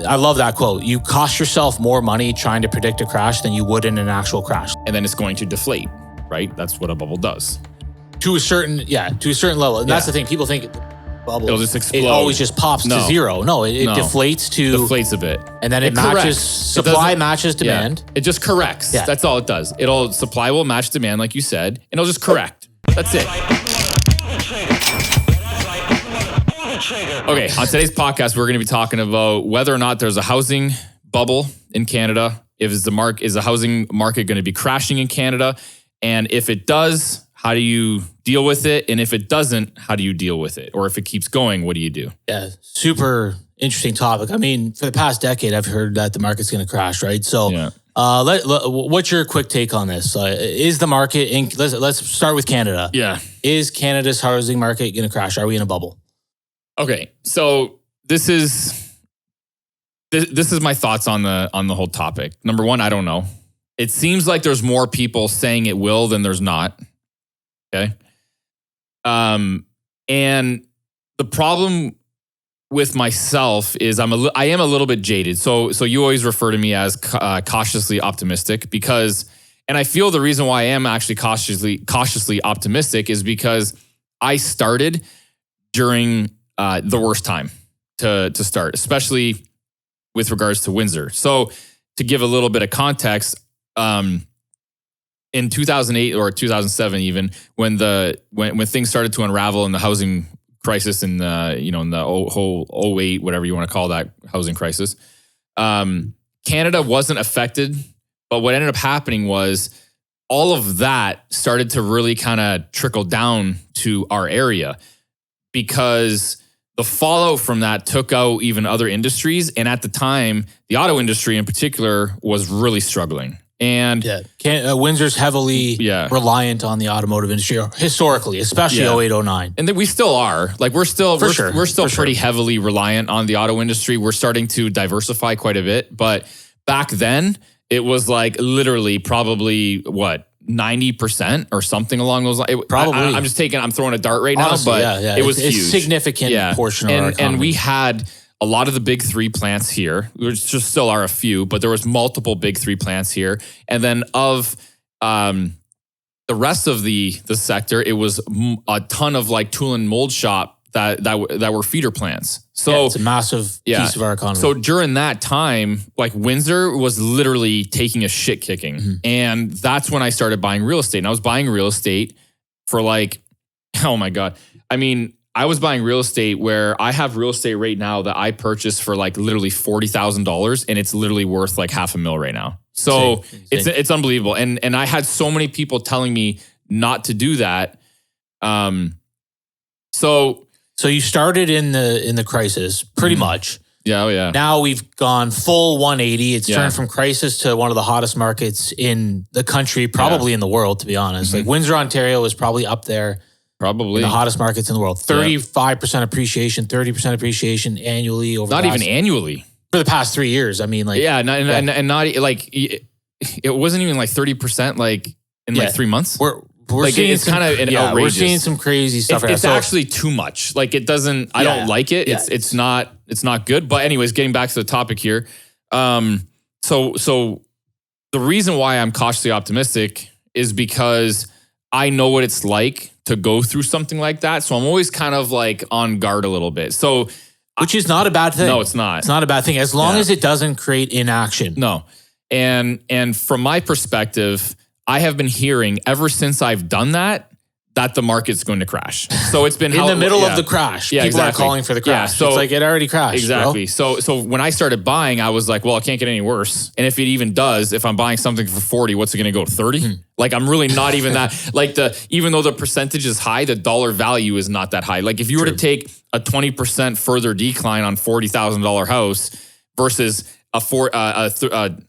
I love that quote. You cost yourself more money trying to predict a crash than you would in an actual crash. And then it's going to deflate, right? That's what a bubble does. To a certain level. And that's the thing. People think bubble, it'll just explode. It always just pops to zero. No, it deflates deflates a bit. And then it matches, supply matches demand. It just corrects. Yeah. That's all it does. Supply will match demand, like you said, and it'll just correct. That's it. Okay, on today's podcast, we're going to be talking about whether or not there's a housing bubble in Canada. Is the housing market going to be crashing in Canada? And if it does, how do you deal with it? And if it doesn't, how do you deal with it? Or if it keeps going, what do you do? Yeah, super interesting topic. I mean, for the past decade, I've heard that the market's going to crash, right? So what's your quick take on this? Is the market, let's start with Canada. Yeah. Is Canada's housing market going to crash? Are we in a bubble? Okay, so this is my thoughts on the whole topic. Number one, I don't know. It seems like there's more people saying it will than there's not. Okay, and the problem with myself is I am a little bit jaded. So you always refer to me as cautiously optimistic because, and I feel the reason why I am actually cautiously optimistic is because I started during the worst time to start, especially with regards to Windsor. So to give a little bit of context, in 2008 or 2007, even when things started to unravel in the housing crisis in the whole 08, whatever you want to call that housing crisis, Canada wasn't affected. But what ended up happening was all of that started to really kind of trickle down to our area because the fallout from that took out even other industries. And at the time, the auto industry in particular was really struggling. And Windsor's heavily reliant on the automotive industry historically, especially 08, 09. And then we still are. Like we're still pretty heavily reliant on the auto industry. We're starting to diversify quite a bit. But back then, it was like literally probably 90% or something along those lines. I'm throwing a dart right Honestly, now, but it was huge. It's a significant portion of our economy. And we had a lot of the big three plants here, which just still are a few, but there was multiple big three plants here. And then of the rest of the sector, it was a ton of like tool and mold shop that were feeder plants. So it's a massive piece of our economy. So during that time, like Windsor was literally taking a shit kicking. Mm-hmm. And that's when I started buying real estate. And I was buying real estate for like, oh my God. I mean, I was buying real estate where I have real estate right now that I purchased for like literally $40,000 and it's literally worth like $500,000 right now. So it's unbelievable. And I had so many people telling me not to do that. So you started in the crisis pretty much. Yeah, oh yeah. Now we've gone full 180. It's turned from crisis to one of the hottest markets in the country, probably in the world, to be honest. Mm-hmm. Like Windsor, Ontario is probably up there. Probably. The hottest markets in the world. 35% appreciation, 30% appreciation annually over not even annually. For the past 3 years. I mean, like. Yeah, and not like, it wasn't even like 30% like in like 3 months. We're like seeing it's kind of outrageous. We're seeing some crazy stuff. It's actually too much. Like it doesn't. I don't like it. It's not good. But anyways, getting back to the topic here. So the reason why I'm cautiously optimistic is because I know what it's like to go through something like that. So I'm always kind of like on guard a little bit. So which is not a bad thing. No, it's not. It's not a bad thing as long as it doesn't create inaction. No, and from my perspective, I have been hearing ever since I've done that the market's going to crash. So it's been in the middle of the crash. Yeah, people are calling for the crash. So it's like it already crashed. Exactly. Bro. So when I started buying, I was like, well, it can't get any worse. And if it even does, if I'm buying something for 40, what's it going to go 30? Like I'm really not even that. Like even though the percentage is high, the dollar value is not that high. Like if you were to take a 20% further decline on $40,000 house versus a 20%,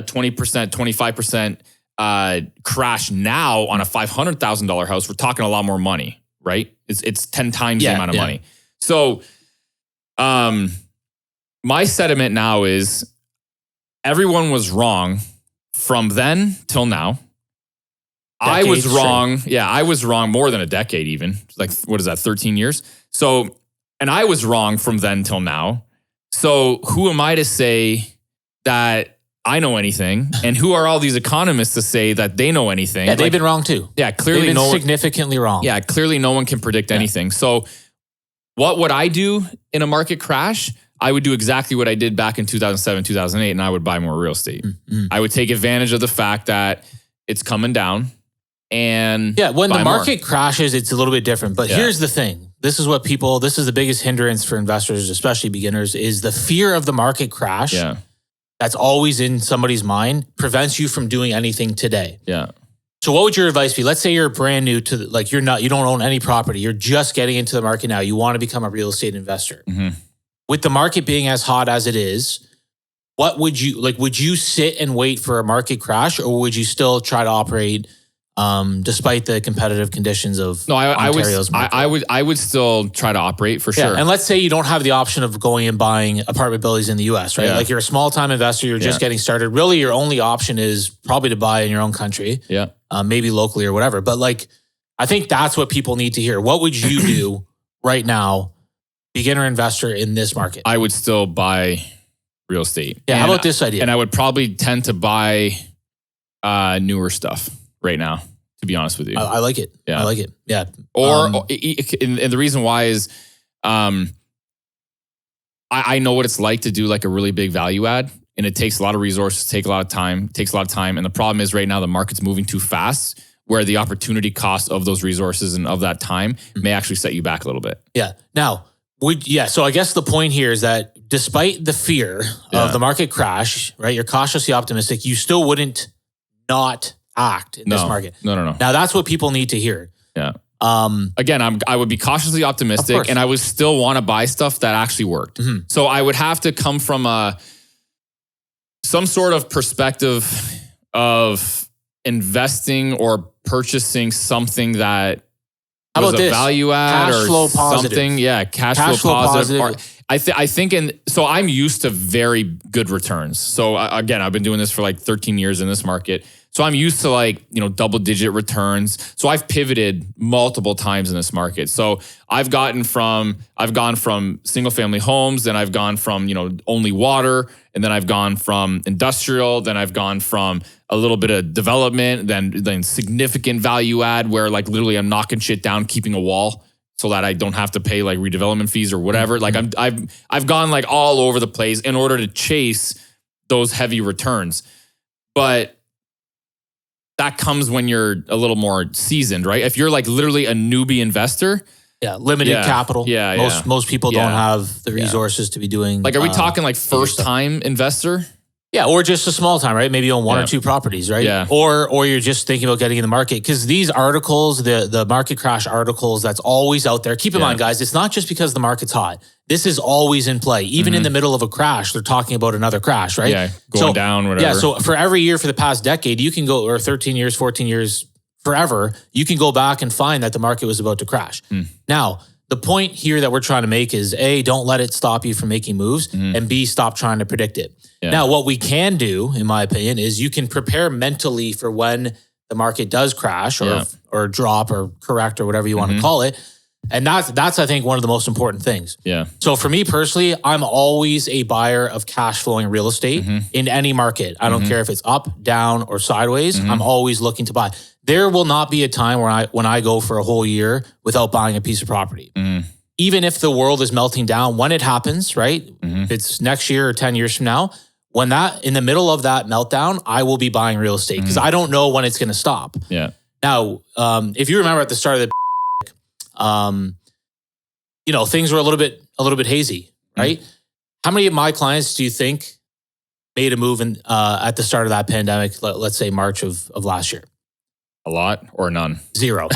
25%. Crash now on a $500,000 house, we're talking a lot more money, right? It's 10 times the amount of money. So, my sentiment now is everyone was wrong from then till now. I was wrong. Yeah, I was wrong more than a decade even. Like, what is that, 13 years? So, and I was wrong from then till now. So who am I to say that I know anything? And who are all these economists to say that they know anything? Yeah, they've been wrong too. Yeah, clearly they've been significantly wrong. Yeah, clearly no one can predict anything. So what would I do in a market crash? I would do exactly what I did back in 2007, 2008, and I would buy more real estate. Mm-hmm. I would take advantage of the fact that it's coming down. And when the market crashes, it's a little bit different. But here's the thing. This is the biggest hindrance for investors, especially beginners, is the fear of the market crash. Yeah. That's always in somebody's mind, prevents you from doing anything today. Yeah. So what would your advice be? Let's say you're brand new to you don't own any property. You're just getting into the market now. You want to become a real estate investor. Mm-hmm. With the market being as hot as it is, what would you would you sit and wait for a market crash, or would you still try to operate despite the competitive conditions of Ontario's market? I would still try to operate for sure. And let's say you don't have the option of going and buying apartment buildings in the US, right? Like you're a small time investor, you're just getting started. Really, your only option is probably to buy in your own country. Yeah. Maybe locally or whatever. But I think that's what people need to hear. What would you do right now, beginner investor in this market? I would still buy real estate. Yeah. How about this idea? And I would probably tend to buy newer stuff right now, to be honest with you. I like it. Yeah. I like it. Yeah. And the reason why is I know what it's like to do a really big value add, and it takes a lot of resources, takes a lot of time. And the problem is right now the market's moving too fast, where the opportunity cost of those resources and of that time may actually set you back a little bit. Yeah. Now, so I guess the point here is that despite the fear of the market crash, right? You're cautiously optimistic. You still wouldn't not act in this market. No. Now that's what people need to hear. Yeah. Again, I would be cautiously optimistic, and I would still want to buy stuff that actually worked. Mm-hmm. So I would have to come from some sort of perspective of investing or purchasing something that was a value add cash flow positive. Something. Yeah, cash flow positive. I think so I'm used to very good returns. So again, I've been doing this for 13 years in this market. So I'm used to double digit returns. So I've pivoted multiple times in this market. So I've gone from single family homes, then I've gone from, only water, and then I've gone from industrial, then I've gone from a little bit of development, then significant value add where literally I'm knocking shit down, keeping a wall so that I don't have to pay redevelopment fees or whatever. I've gone all over the place in order to chase those heavy returns. But that comes when you're a little more seasoned, right? If you're literally a newbie investor. Yeah, limited capital. Yeah, most people don't have the resources to be doing. Are we talking first time investor? Yeah, or just a small time, right? Maybe you own one or two properties, right? Yeah. Or you're just thinking about getting in the market. Because these articles, the market crash articles, that's always out there. Keep in mind, guys, it's not just because the market's hot. This is always in play. Even in the middle of a crash, they're talking about another crash, right? Yeah, going down, whatever. Yeah, so for every year for the past decade, you can go, or 13 years, 14 years, forever, you can go back and find that the market was about to crash. Now, the point here that we're trying to make is A, don't let it stop you from making moves, and B, stop trying to predict it. Yeah. Now, what we can do, in my opinion, is you can prepare mentally for when the market does crash or drop or correct or whatever you want to call it. And that's, I think, one of the most important things. Yeah. So for me personally, I'm always a buyer of cash flowing real estate in any market. I don't care if it's up, down, or sideways. I'm always looking to buy. There will not be a time when I go for a whole year without buying a piece of property. Even if the world is melting down, when it happens, right? If it's next year or 10 years from now, when in the middle of that meltdown, I will be buying real estate because I don't know when it's going to stop. Yeah. Now, if you remember at the start of the things were a little bit hazy, right? How many of my clients do you think made a move at the start of that pandemic? Let's say March of last year. A lot or none? Zero.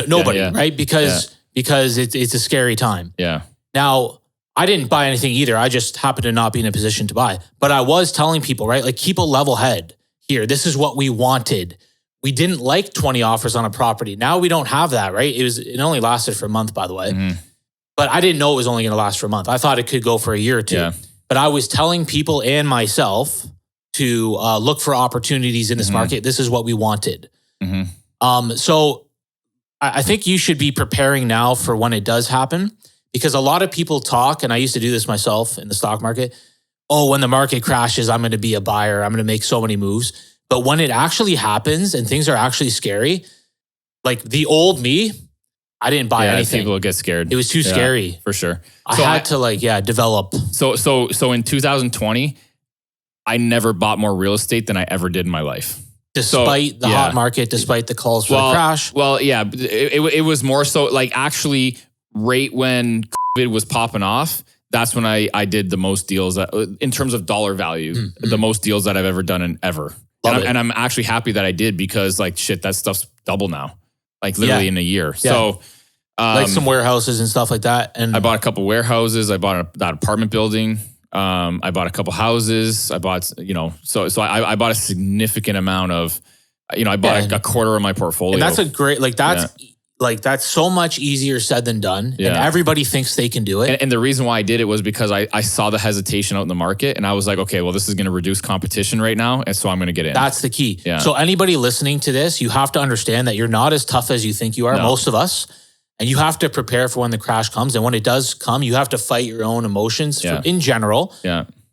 Nobody, right? Because it's a scary time. Yeah. Now, I didn't buy anything either. I just happened to not be in a position to buy. But I was telling people, right? Keep a level head here. This is what we wanted. We didn't like 20 offers on a property. Now we don't have that, right? It only lasted for a month, by the way. But I didn't know it was only going to last for a month. I thought it could go for a year or two. Yeah. But I was telling people and myself to look for opportunities in this market. This is what we wanted. So I think you should be preparing now for when it does happen, because a lot of people talk, and I used to do this myself in the stock market. Oh, when the market crashes, I'm going to be a buyer. I'm going to make so many moves. But when it actually happens and things are actually scary, like the old me, I didn't buy anything. People get scared. It was too scary. For sure. I had to develop. So in 2020, I never bought more real estate than I ever did in my life. Despite the hot market, despite the calls for the crash. Well, yeah, it was more so like actually right when COVID was popping off, that's when I did the most deals in terms of dollar value, the most deals that I've ever done in ever. And I'm actually happy that I did because like shit, that stuff's double now, like literally in a year. Yeah. So like some warehouses and stuff like that. And I bought a couple warehouses. I bought that apartment building. I bought a couple houses. I bought, so I bought a significant amount of, I bought a quarter of my portfolio. And that's a great, that's so much easier said than done. Yeah. And everybody thinks they can do it. And the reason why I did it was because I saw the hesitation out in the market and I was like, okay, well, this is going to reduce competition right now. And so I'm going to get in. That's the key. Yeah. So anybody listening to this, you have to understand that you're not as tough as you think you are, most of us. And you have to prepare for when the crash comes. And when it does come, you have to fight your own emotions in general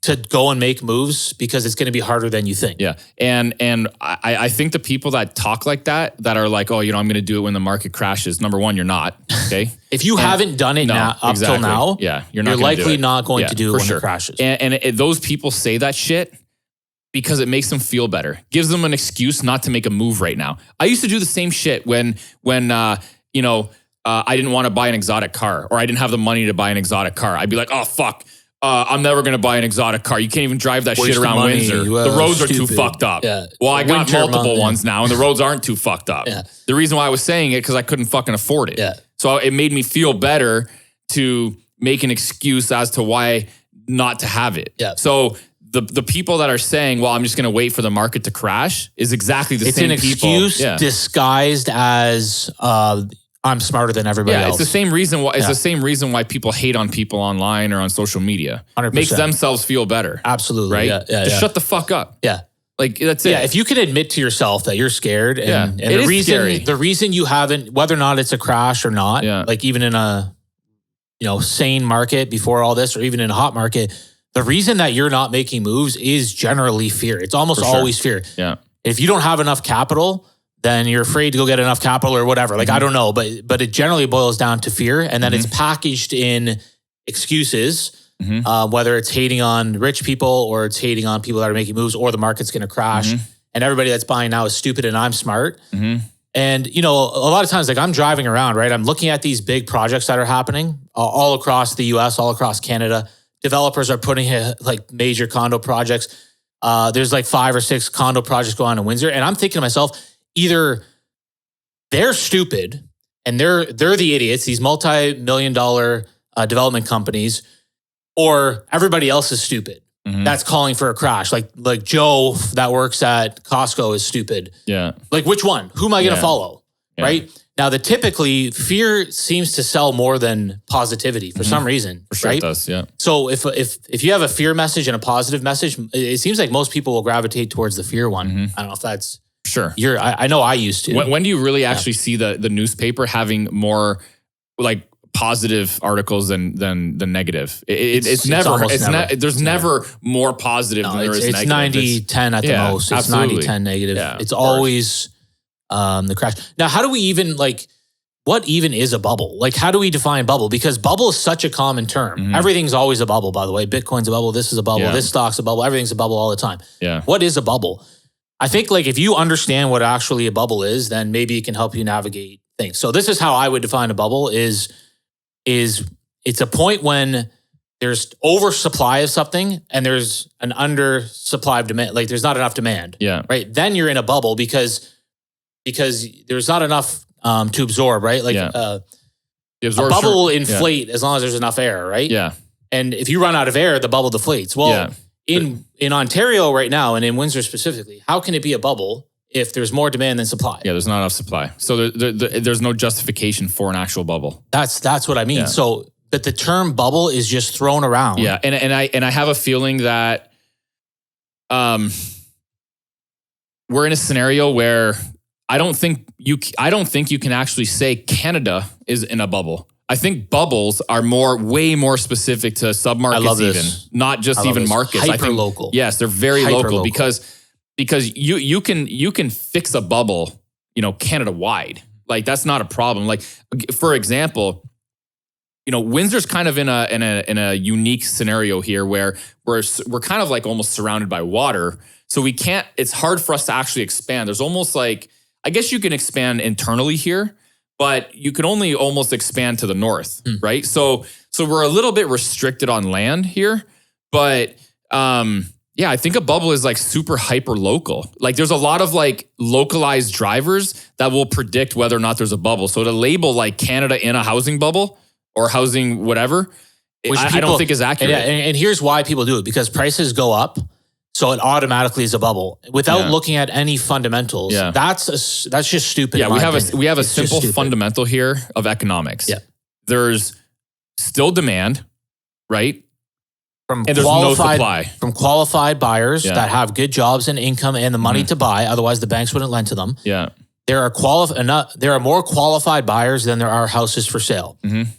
to go and make moves because it's going to be harder than you think. Yeah. And I think the people that talk like that are like, oh, I'm going to do it when the market crashes. Number one, you're not. Okay. If you haven't done it till now, you're likely not going to do it when it crashes. And those people say that shit because it makes them feel better. Gives them an excuse not to make a move right now. I used to do the same shit when I didn't want to buy an exotic car or I didn't have the money to buy an exotic car. I'd be like, oh, fuck. I'm never going to buy an exotic car. You can't even drive that shit around Windsor. The roads are too fucked up. Yeah. Well, I got multiple ones now and the roads aren't too fucked up. Yeah. The reason why I was saying it because I couldn't fucking afford it. Yeah. So it made me feel better to make an excuse as to why not to have it. Yeah. So the people that are saying, well, I'm just going to wait for the market to crash is exactly the same people. It's an excuse disguised as I'm smarter than everybody else. It's the same reason why the same reason why people hate on people online or on social media. 100%. Makes themselves feel better. Absolutely. Right? Yeah, just shut the fuck up. Yeah. Like that's it. Yeah, if you can admit to yourself that you're scared and the reason you haven't, whether or not it's a crash or not, like even in a sane market before all this or even in a hot market, the reason that you're not making moves is generally fear. It's almost always fear. Yeah. If you don't have enough capital, then you're afraid to go get enough capital or whatever. Like, I don't know, but it generally boils down to fear. And then it's packaged in excuses, whether it's hating on rich people or it's hating on people that are making moves or the market's going to crash. And everybody that's buying now is stupid and I'm smart. And, a lot of times, like I'm driving around, right? I'm looking at these big projects that are happening all across the US, all across Canada. Developers are putting like major condo projects. There's like 5 or 6 condo projects going on in Windsor. And I'm thinking to myself, either they're stupid and they're the idiots, these multi-million-dollar development companies, or everybody else is stupid. That's calling for a crash. Like Joe that works at Costco is stupid. Yeah. Like which one? Who am I going to follow? Yeah. Right? Now, typically fear seems to sell more than positivity for some reason. For sure right? It does, yeah. So if you have a fear message and a positive message, it seems like most people will gravitate towards the fear one. I don't know if that's sure. I know I used to. When do you really actually see the newspaper having more like positive articles than negative? It's never. There's never more positive than there is negative. It's 90-10 at the most. It's 90-10 negative. Yeah, it's always the crash. Now, how do we even what even is a bubble? Like, how do we define bubble? Because bubble is such a common term. Everything's always a bubble, by the way. Bitcoin's a bubble. This is a bubble. This stock's a bubble. Everything's a bubble all the time. Yeah. What is a bubble? I think if you understand what actually a bubble is, then maybe it can help you navigate things. So this is how I would define a bubble is it's a point when there's oversupply of something and there's an undersupply of demand. Like there's not enough demand. Yeah. Right. Then you're in a bubble because there's not enough to absorb, right? Like a bubble will inflate as long as there's enough air, right? Yeah. And if you run out of air, the bubble deflates. Well, in Ontario right now and in Windsor specifically, how can it be a bubble if there's more demand than supply? Yeah, there's not enough supply. So there's no justification for an actual bubble. That's what I mean. Yeah. So, but the term bubble is just thrown around. Yeah, and I have a feeling that we're in a scenario where I don't think you can actually say Canada is in a bubble. I think bubbles are way more specific to submarkets, not just even markets. Hyper I think local. Yes, they're very local because you can fix a bubble, Canada wide. Like that's not a problem. Like for example, Windsor's kind of in a unique scenario here where we're kind of like almost surrounded by water. So it's hard for us to actually expand. There's almost like, I guess you can expand internally here, but you can only almost expand to the north, right? So we're a little bit restricted on land here, but I think a bubble is like super hyper local. Like there's a lot of like localized drivers that will predict whether or not there's a bubble. So to label like Canada in a housing bubble or housing whatever, I don't think is accurate. And here's why people do it, because prices go up. So it automatically is a bubble without looking at any fundamentals. Yeah. That's just stupid. Yeah, we have a simple fundamental here of economics. Yeah. There's still demand, right? And there's no supply. From qualified buyers that have good jobs and income and the money to buy, otherwise the banks wouldn't lend to them. Yeah. There are more qualified buyers than there are houses for sale. Mm-hmm.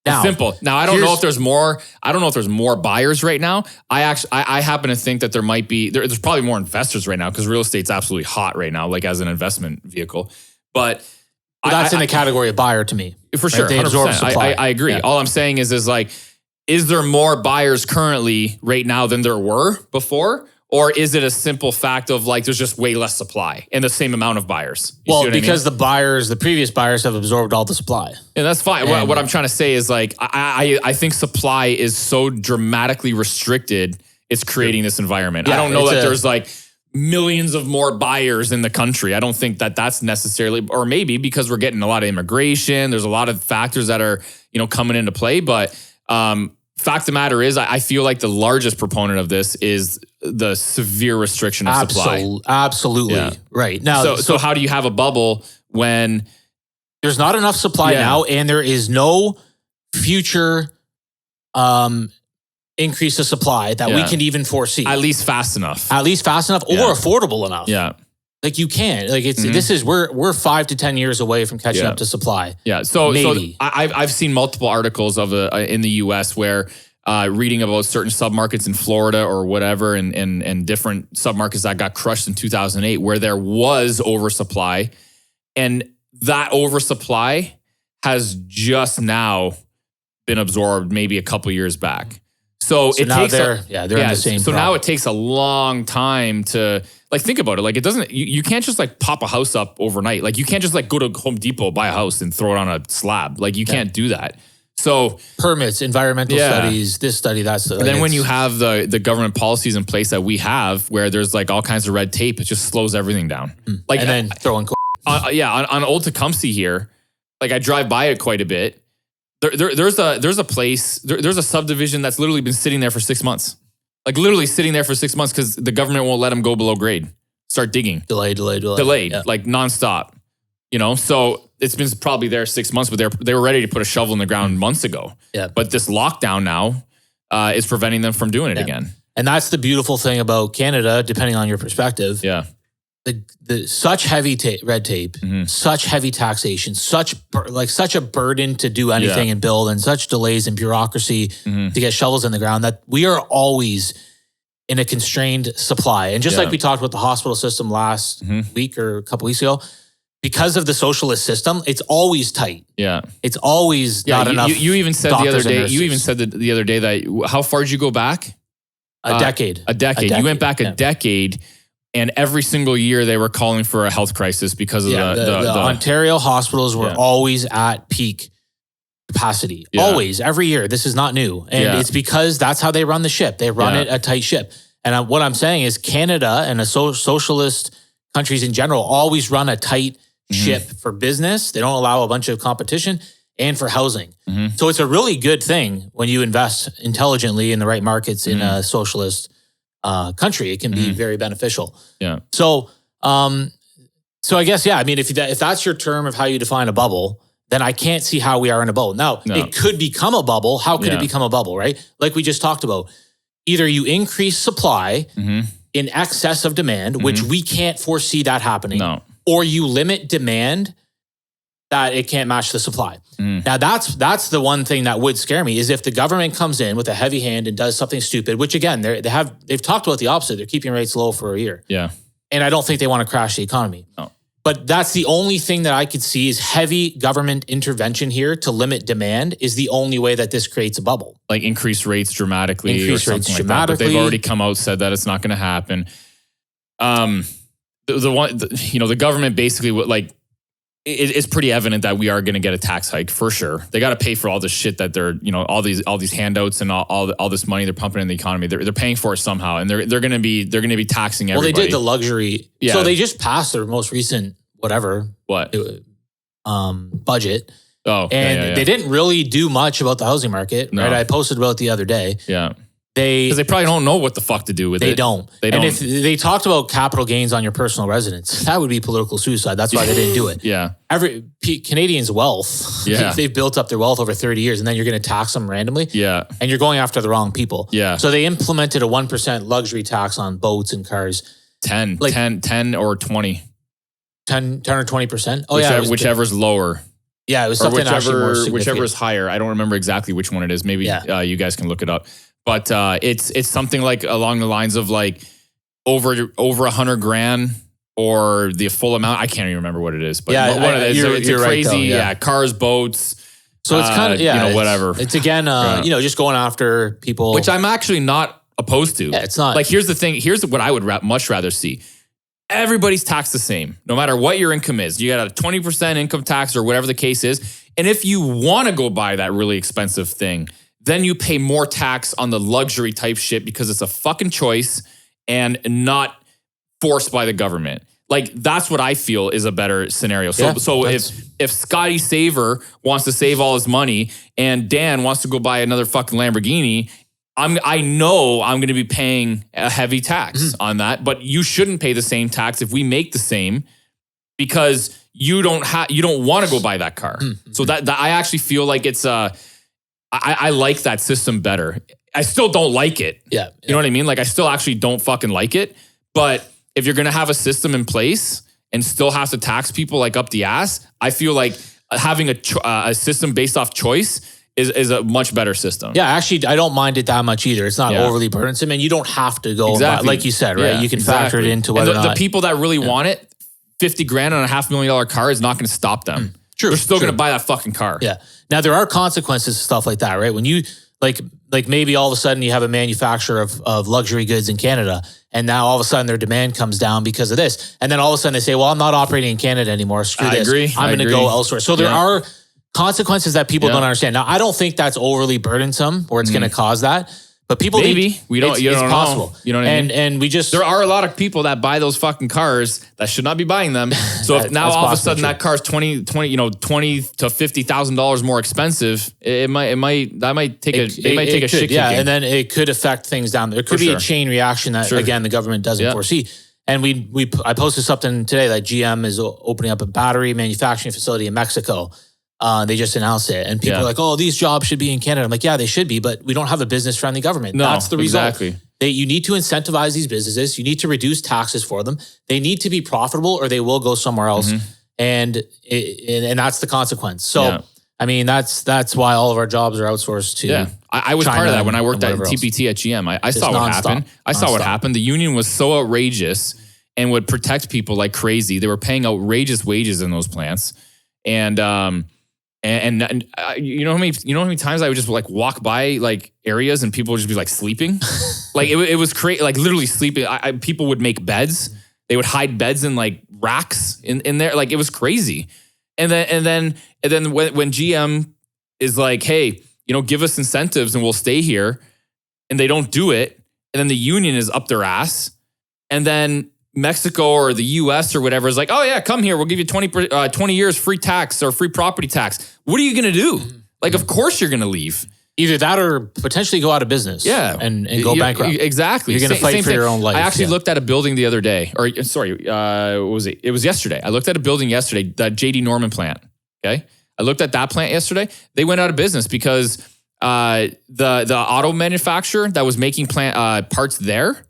Now, it's simple. Now, I don't know if there's more. I don't know if there's more buyers right now. I happen to think that there might be. There's probably more investors right now because real estate's absolutely hot right now, like as an investment vehicle. But that's in the category of buyer to me, for sure. They absorb supply. I agree. Yeah. All I'm saying is like, is there more buyers currently right now than there were before? Or is it a simple fact of like, there's just way less supply and the same amount of buyers? Because the previous buyers have absorbed all the supply. And that's fine. And what I'm trying to say is like, I think supply is so dramatically restricted, it's creating this environment. I don't know that there's like millions of more buyers in the country. I don't think that that's necessarily, or maybe because we're getting a lot of immigration, there's a lot of factors that are, coming into play. But fact of the matter is, I feel like the largest proponent of this is the severe restriction of supply. Absolutely. Yeah. Right. Now, so how do you have a bubble when there's not enough supply now and there is no future increase of supply that we can even foresee? At least fast enough. Or affordable enough. Yeah. Like you can't. Like we're 5 to 10 years away from catching up to supply. Yeah. So maybe. I've seen multiple articles of in the US where reading about certain submarkets in Florida or whatever and different submarkets that got crushed in 2008 where there was oversupply, and that oversupply has just now been absorbed maybe a couple years back. So it takes they're in the same problem. Now it takes a long time to like think about it. Like it doesn't. You can't just like pop a house up overnight. Like you can't just like go to Home Depot, buy a house, and throw it on a slab. Like you can't do that. So permits, environmental studies, this study, that study. And then when you have the government policies in place that we have, where there's like all kinds of red tape, it just slows everything down. Like and then throwing on Old Tecumseh here, like I drive by it quite a bit. There's a subdivision that's literally been sitting there for 6 months. Like literally sitting there for 6 months because the government won't let them go below grade. Start digging. Delayed, like nonstop. So it's been probably there 6 months, but they were ready to put a shovel in the ground months ago. Yeah. But this lockdown now is preventing them from doing it again. And that's the beautiful thing about Canada, depending on your perspective. Yeah. The such heavy red tape, such heavy taxation, such a burden to do anything and build, and such delays in bureaucracy to get shovels in the ground, that we are always in a constrained supply. And just like we talked about the hospital system last week or a couple weeks ago, because of the socialist system, it's always tight. Yeah, it's always not enough. You even said the other day. You even said the other day that how far did you go back? A decade. You went back a decade. And every single year they were calling for a health crisis because of the Ontario hospitals were always at peak capacity. Yeah. Always, every year. This is not new. And it's because that's how they run the ship. They run it a tight ship. And what I'm saying is Canada and the socialist countries in general always run a tight ship for business. They don't allow a bunch of competition, and for housing. So it's a really good thing when you invest intelligently in the right markets in a socialist country. It can be very beneficial. Yeah. So I guess, I mean, if that's your term of how you define a bubble, then I can't see how we are in a bubble. Now, it could become a bubble. How could it become a bubble, right? Like we just talked about. Either you increase supply in excess of demand, which we can't foresee that happening, or you limit demand that it can't match the supply. Now that's the one thing that would scare me is if the government comes in with a heavy hand and does something stupid, which again, they've talked about the opposite. They're keeping rates low for a year. Yeah. And I don't think they want to crash the economy. No. But that's the only thing that I could see is heavy government intervention here to limit demand is the only way that this creates a bubble. Like increase rates dramatically or something like that. But they've already come out, said that it's not going to happen. The government basically it's pretty evident that we are going to get a tax hike for sure. They got to pay for all this shit that they're, all these handouts and all this money they're pumping in the economy. They're paying for it somehow, and they're going to be taxing everybody. Well, they did the luxury. Yeah. So they just passed their most recent budget. Oh, and they didn't really do much about the housing market. No. Right, I posted about it the other day. Yeah. Because they probably don't know what the fuck to do with it. They don't. And if they talked about capital gains on your personal residence, that would be political suicide. That's why they didn't do it. Yeah. Canadians' wealth, they've built up their wealth over 30 years, and then you're going to tax them randomly. Yeah. And you're going after the wrong people. Yeah. So they implemented a 1% luxury tax on boats and cars. 10 or 20. 10 or 20%? Oh, whichever's lower. Yeah, it was something whichever is higher. I don't remember exactly which one it is. Maybe you guys can look it up. But it's something like along the lines of like over $100,000 or the full amount. I can't even remember what it is. But one of those. It's crazy. Right, though, cars, boats. So it's kind of whatever. It's again just going after people, which I'm actually not opposed to. Yeah, it's not. Like here's the thing. Here's what I would much rather see. Everybody's taxed the same, no matter what your income is. You got a 20% income tax or whatever the case is. And if you want to go buy that really expensive thing, then you pay more tax on the luxury type shit because it's a fucking choice and not forced by the government. Like that's what I feel is a better scenario. So if Scotty Saver wants to save all his money and Dan wants to go buy another fucking Lamborghini, I know I'm going to be paying a heavy tax on that, but you shouldn't pay the same tax if we make the same because you don't want to go buy that car. So that I actually feel like it's I like that system better. I still don't like it. Yeah. You know what I mean? Like I still actually don't fucking like it. But if you're going to have a system in place and still have to tax people like up the ass, I feel like having a system based off choice is a much better system. Yeah, actually, I don't mind it that much either. It's not overly burdensome, and you don't have to go like you said, right? You can factor it into whether the people that really want it, $50,000 on a $500,000 car is not going to stop them. True, they're still going to buy that fucking car. Yeah. Now there are consequences to stuff like that, right? When you like maybe all of a sudden you have a manufacturer of luxury goods in Canada, and now all of a sudden their demand comes down because of this, and then all of a sudden they say, "Well, I'm not operating in Canada anymore. Screw this. Agree. I'm going to go elsewhere." So there are consequences that people don't understand. Now, I don't think that's overly burdensome or it's going to cause that, but people we don't. It's possible. Know. You know what I mean? And we just there are a lot of people that buy those fucking cars that should not be buying them. So if now all of a sudden that car's $20,000 to $50,000 more expensive, they might take a shit kicking. Yeah, and then it could affect things down there. It could be a chain reaction that again the government doesn't foresee. And I posted something today that GM is opening up a battery manufacturing facility in Mexico. They just announced it, and people are like, "Oh, these jobs should be in Canada." I'm like, "Yeah, they should be, but we don't have a business-friendly government." No, that's the result. Exactly. You need to incentivize these businesses. You need to reduce taxes for them. They need to be profitable, or they will go somewhere else, and that's the consequence. So, I mean, that's why all of our jobs are outsourced to. Yeah, I was part of that when I worked at TPT at GM. I saw what happened. I saw what happened. The union was so outrageous and would protect people like crazy. They were paying outrageous wages in those plants, and you know how many times I would just like walk by like areas and people would just be like sleeping, like it was crazy, like literally sleeping. People would make beds. They would hide beds in like racks in there. Like it was crazy. And then when GM is like, hey, give us incentives and we'll stay here, and they don't do it, and then the union is up their ass, and then Mexico or the US or whatever is like, oh yeah, come here. We'll give you 20 years free tax or free property tax. What are you going to do? Like, of course you're going to leave. Either that or potentially go out of business. Yeah. And go bankrupt. Exactly. You're going to fight for your own life. I actually looked at a building the other day, what was it? It was yesterday. I looked at a building yesterday, that JD Norman plant. Okay. I looked at that plant yesterday. They went out of business because the auto manufacturer that was making parts there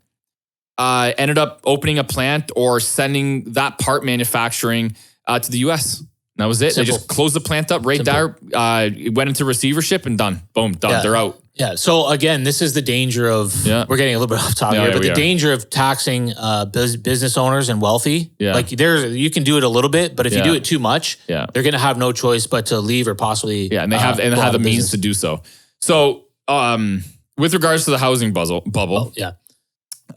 ended up opening a plant or sending that part manufacturing to the US. That was it. Simple. They just closed the plant up right there. Went into receivership and done. Boom, done. Yeah. They're out. Yeah. So again, this is the danger of, we're getting a little bit off topic here, but the danger of taxing business owners and wealthy. Yeah. Like you can do it a little bit, but if you do it too much, they're going to have no choice but to leave or possibly. Yeah. And they have the means to do so. So with regards to the housing bubble.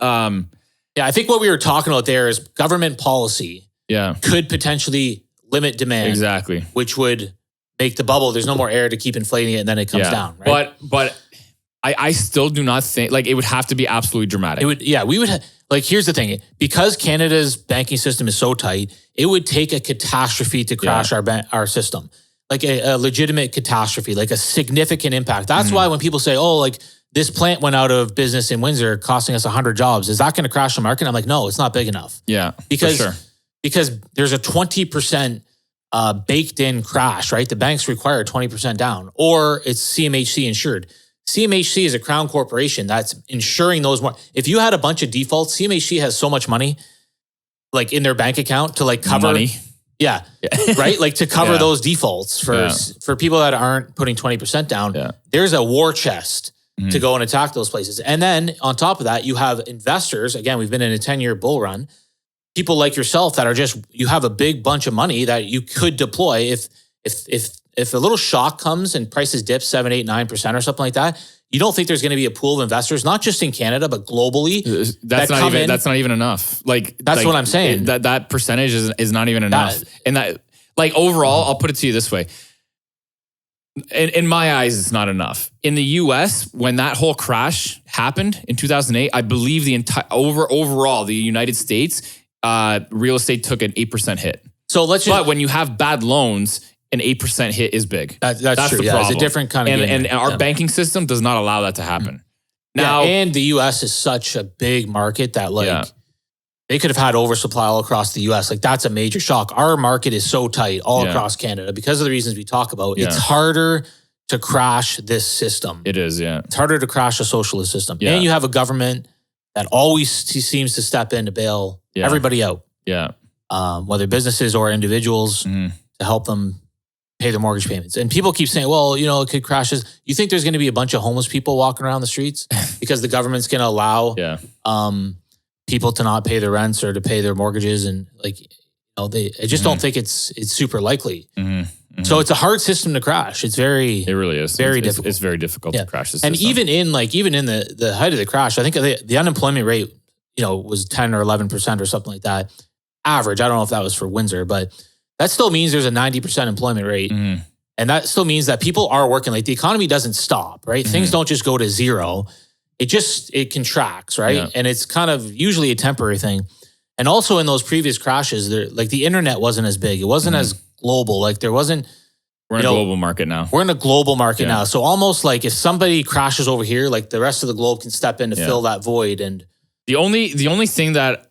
I think what we were talking about there is government policy could potentially limit demand. Exactly. Which would make the bubble, there's no more air to keep inflating it and then it comes down, right? But I still do not think, like, it would have to be absolutely dramatic. It would, we would, here's the thing. Because Canada's banking system is so tight, it would take a catastrophe to crash our system. Like a legitimate catastrophe, like a significant impact. That's why when people say, this plant went out of business in Windsor, costing us 100 jobs. Is that going to crash the market? I'm like, no, it's not big enough. Yeah, because for sure. Because there's a 20% baked in crash, right? The banks require 20% down, or it's CMHC insured. CMHC is a crown corporation that's insuring those more. If you had a bunch of defaults, CMHC has so much money, like in their bank account to cover money. Yeah. Right? Like to cover those defaults for people that aren't putting 20% down. Yeah. There's a war chest to go and attack those places. And then on top of that, you have investors. Again, we've been in a 10-year bull run. People like yourself that are you have a big bunch of money that you could deploy if a little shock comes and prices dip 7, 8, 9% or something like that. You don't think there's going to be a pool of investors, not just in Canada, but globally. That's not even enough. That's what I'm saying. That percentage is not even enough. And that, overall, I'll put it to you this way. In my eyes, it's not enough. In the US, when that whole crash happened in 2008, I believe the entire overall, the United States, real estate took an 8% hit. So but when you have bad loans, an 8% hit is big. That's true. The problem. It's a different kind of and our banking system does not allow that to happen. Now, and the US is such a big market that they could have had oversupply all across the US. That's a major shock. Our market is so tight all across Canada because of the reasons we talk about. It's harder to crash this system. It is, It's harder to crash a socialist system. Yeah. And you have a government that always seems to step in to bail everybody out. Yeah. Whether businesses or individuals to help them pay their mortgage payments. And people keep saying, it could crash this. You think there's going to be a bunch of homeless people walking around the streets because the government's going to allow people to not pay their rents or to pay their mortgages? And I just don't think it's super likely. So it's a hard system to crash. It really is. Very difficult. It's very difficult to crash this system. And even in the height of the crash, I think the unemployment rate, was 10 or 11% or something like that. Average. I don't know if that was for Windsor, but that still means there's a 90% employment rate. And that still means that people are working. The economy doesn't stop, right? Things don't just go to zero. It contracts, right? Yeah. And it's kind of usually a temporary thing. And also in those previous crashes, the internet wasn't as big. It wasn't as global. There wasn't. We're in a global market now. We're in a global market now. So almost if somebody crashes over here, the rest of the globe can step in to fill that void. And the only thing that,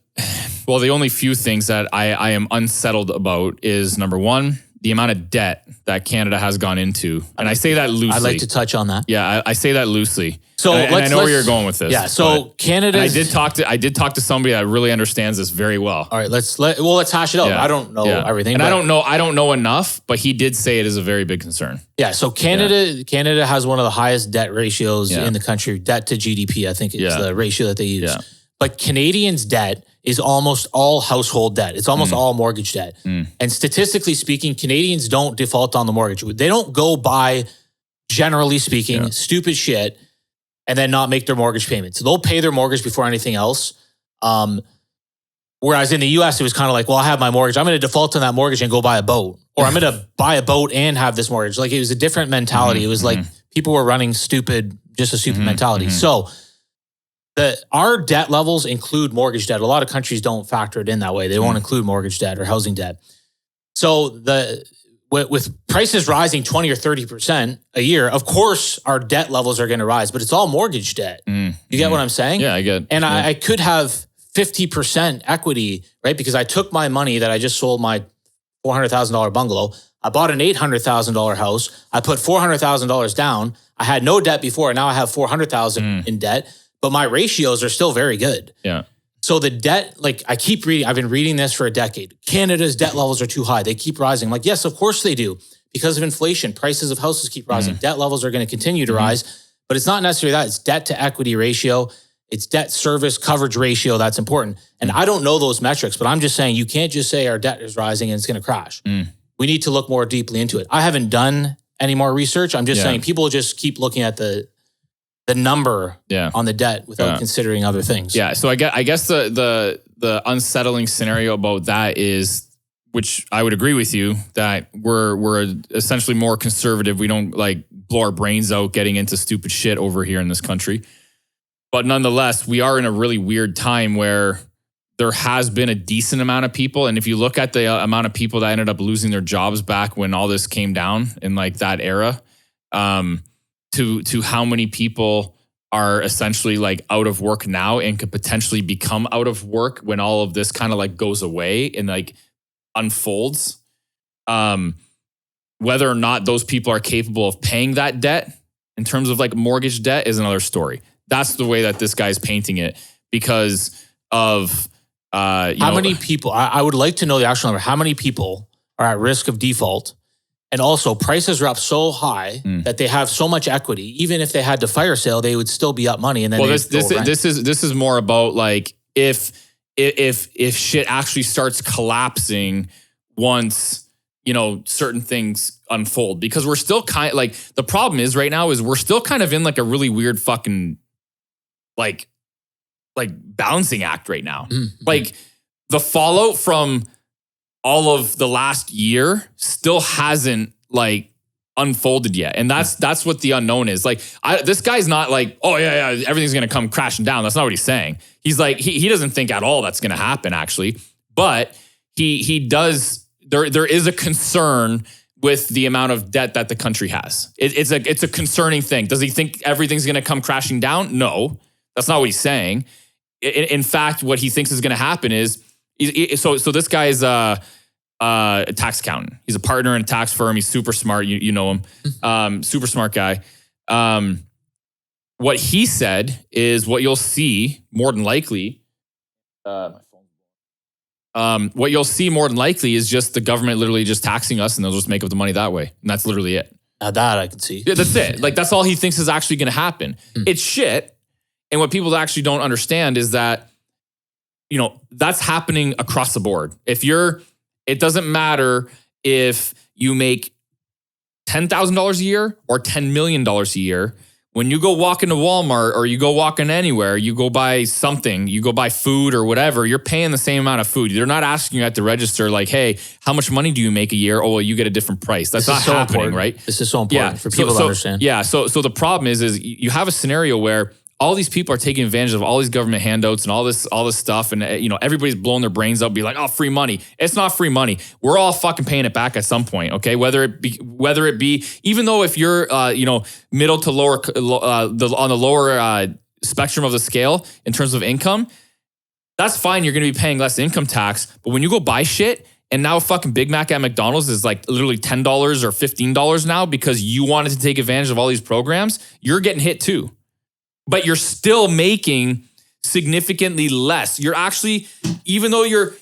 the only few things that I am unsettled about is, number one, the amount of debt that Canada has gone into. And I say that loosely. I'd like to touch on that. Yeah, I say that loosely. So I know where you're going with this. Yeah, so Canada. I did talk to somebody that really understands this very well. All right, let's hash it out. Yeah. I don't know everything. And I don't know enough, but he did say it is a very big concern. Yeah, so Canada has one of the highest debt ratios in the country. Debt to GDP, I think it's the ratio that they use. Yeah. But Canadians' debt is almost all household debt. It's almost all mortgage debt. And statistically speaking, Canadians don't default on the mortgage. They don't go buy, generally speaking, stupid shit and then not make their mortgage payments. They'll pay their mortgage before anything else. Whereas in the US, it was kind of I have my mortgage. I'm going to default on that mortgage and go buy a boat. Or I'm going to buy a boat and have this mortgage. It was a different mentality. It was people were running just a stupid mentality. So our debt levels include mortgage debt. A lot of countries don't factor it in that way. They won't include mortgage debt or housing debt. So with prices rising 20 or 30% a year, of course our debt levels are going to rise, but it's all mortgage debt. You get what I'm saying? Yeah, I get. And I could have 50% equity, right? Because I took my money that I just sold my $400,000 bungalow. I bought an $800,000 house. I put $400,000 down. I had no debt before. And now I have $400,000 in debt. But my ratios are still very good. Yeah. So the debt, like I keep reading, I've been reading this for a decade. Canada's debt levels are too high. They keep rising. I'm like, yes, of course they do. Because of inflation, prices of houses keep rising. Debt levels are going to continue to rise, but it's not necessarily that. It's debt to equity ratio. It's debt service coverage ratio that's important. And I don't know those metrics, but I'm just saying you can't just say our debt is rising and it's going to crash. We need to look more deeply into it. I haven't done any more research. I'm just saying people just keep looking at the number on the debt without considering other things. Yeah. So I guess the unsettling scenario about that is, which I would agree with you, that we're essentially more conservative. We don't like blow our brains out getting into stupid shit over here in this country. But nonetheless, we are in a really weird time where there has been a decent amount of people. And if you look at the amount of people that ended up losing their jobs back when all this came down in like that era, to how many people are essentially like out of work now and could potentially become out of work when all of this kind of like goes away and like unfolds. Whether or not those people are capable of paying that debt in terms of like mortgage debt is another story. That's the way that this guy's painting it because of how many people, I would like to know the actual number. How many people are at risk of default? And also prices are up so high that they have so much equity. Even if they had to fire sale, they would still be up money. And then this is more about like if shit actually starts collapsing once, certain things unfold, because we're still kind of like, the problem is right now is we're still kind of in like a really weird fucking like balancing act right now. Like the fallout from all of the last year still hasn't like unfolded yet. And that's what the unknown is. Like this guy's not like, oh yeah, everything's going to come crashing down. That's not what he's saying. He's like, he doesn't think at all that's going to happen actually, but he does. There is a concern with the amount of debt that the country has. It's a concerning thing. Does he think everything's going to come crashing down? No, that's not what he's saying. In fact, what he thinks is going to happen is, so this guy is a tax accountant. He's a partner in a tax firm. He's super smart. You know him. Super smart guy. What he said is what you'll see more than likely. What you'll see more than likely is just the government literally just taxing us, and they'll just make up the money that way. And that's literally it. Now that I can see. Yeah, that's it. Like that's all he thinks is actually going to happen. It's shit. And what people actually don't understand is that, that's happening across the board. It doesn't matter if you make $10,000 a year or $10 million a year. When you go walk into Walmart or you go walk in anywhere, you go buy something, you go buy food or whatever, you're paying the same amount of food. They're not asking you at the register like, hey, how much money do you make a year? Oh, well, you get a different price. That's not happening, right? This is so important for people to understand. Yeah, so the problem is you have a scenario where all these people are taking advantage of all these government handouts and all this stuff. And, everybody's blowing their brains up, be like, oh, free money. It's not free money. We're all fucking paying it back at some point. Okay. Whether it be, even though if you're, middle to lower, on the lower spectrum of the scale in terms of income, that's fine. You're going to be paying less income tax. But when you go buy shit, and now a fucking Big Mac at McDonald's is like literally $10 or $15 now because you wanted to take advantage of all these programs, you're getting hit too. But you're still making significantly less. You're actually, even though your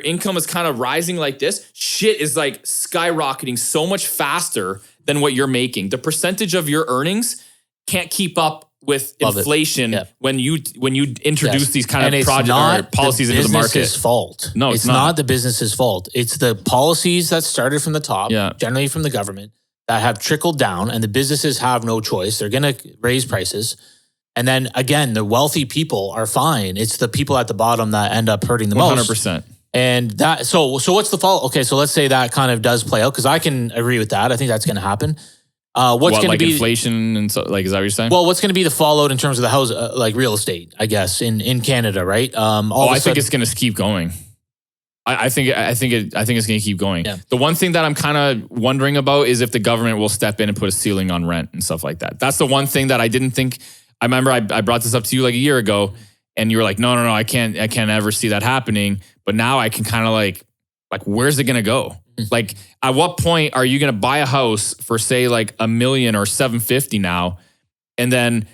income is kind of rising like this, shit is like skyrocketing so much faster than what you're making. The percentage of your earnings can't keep up with inflation when you introduce these kind of policies into the market. It's fault. No, it's not the business's fault. It's the policies that started from the top, generally from the government, that have trickled down, and the businesses have no choice. They're going to raise prices. And then again, the wealthy people are fine. It's the people at the bottom that end up hurting the most. 100%. And that, so what's the fault? Okay, so let's say that kind of does play out, because I can agree with that. I think that's going to happen. What's going to be inflation and so, like, is that what you're saying? Well, what's going to be the fallout in terms of the house, like real estate, I guess, in Canada, right? I think it's going to keep going. I think it's going to keep going. Yeah. The one thing that I'm kind of wondering about is if the government will step in and put a ceiling on rent and stuff like that. That's the one thing that I didn't think. I remember I brought this up to you like a year ago, and you were like, no, I can't ever see that happening. But now I can kind of like where's it going to go? Like, at what point are you going to buy a house for say like $1 million or $750 now, and then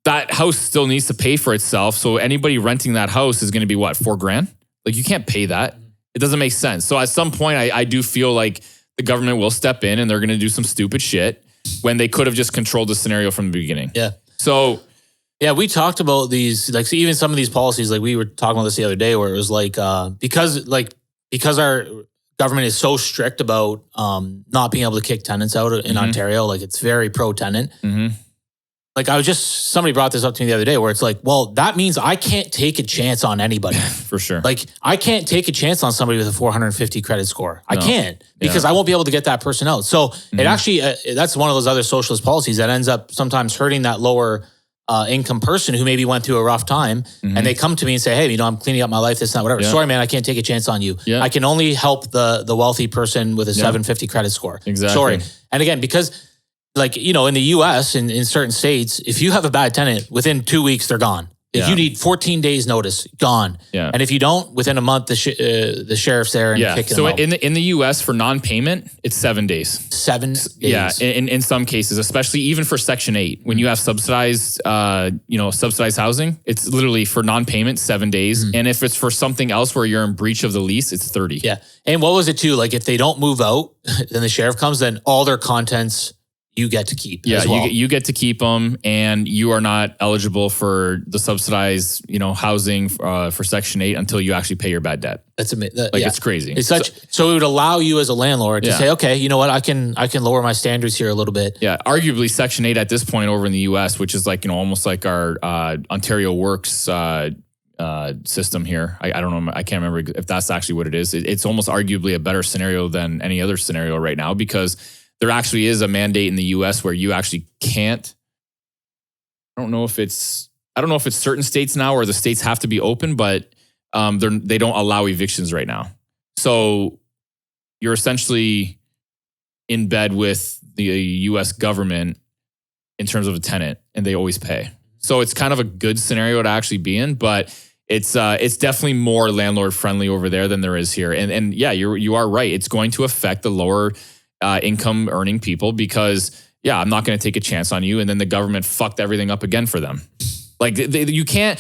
that house still needs to pay for itself. So anybody renting that house is going to be what, $4,000? Like you can't pay that. It doesn't make sense. So at some point, I do feel like the government will step in and they're going to do some stupid shit when they could have just controlled the scenario from the beginning. Yeah. So yeah, we talked about these, like, so even some of these policies, like we were talking about this the other day, where it was like, because our government is so strict about not being able to kick tenants out in Ontario, like it's very pro-tenant. Like somebody brought this up to me the other day where it's like, well, that means I can't take a chance on anybody. For sure. Like I can't take a chance on somebody with a 450 credit score. I can't because I won't be able to get that person out. So it actually, that's one of those other socialist policies that ends up sometimes hurting that lower income person who maybe went through a rough time and they come to me and say, hey, I'm cleaning up my life, this and that, whatever. Sorry, man, I can't take a chance on you. I can only help the wealthy person with a 750 credit score. Exactly. Sorry. And again, because like, in the US, in certain states, if you have a bad tenant, within 2 weeks, they're gone. If you need 14 days notice, gone. And if you don't, within a month, the sheriff's there and kicking them out. So in the US for non-payment, it's 7 days. 7 days. Yeah, in some cases, especially even for Section 8, when you have subsidized housing, it's literally for non-payment 7 days. And if it's for something else where you're in breach of the lease, it's 30. Yeah. And what was it too? Like if they don't move out, then the sheriff comes, then all their contents you get to keep. Yeah, as well. you get to keep them, and you are not eligible for the subsidized, housing for Section 8 until you actually pay your bad debt. That's amazing. It's crazy. It's so it would allow you as a landlord to say, okay, you know what, I can lower my standards here a little bit. Yeah, arguably Section 8 at this point over in the US, which is like almost like our Ontario Works system here. I don't know. I can't remember if that's actually what it is. It's almost arguably a better scenario than any other scenario right now because there actually is a mandate in the US where you actually can't. I don't know if it's certain states now or the states have to be open, but they don't allow evictions right now. So you're essentially in bed with the US government in terms of a tenant, and they always pay. So it's kind of a good scenario to actually be in, but it's definitely more landlord friendly over there than there is here. And yeah, you are right. It's going to affect the lower income earning people because I'm not going to take a chance on you. And then the government fucked everything up again for them. Like you can't,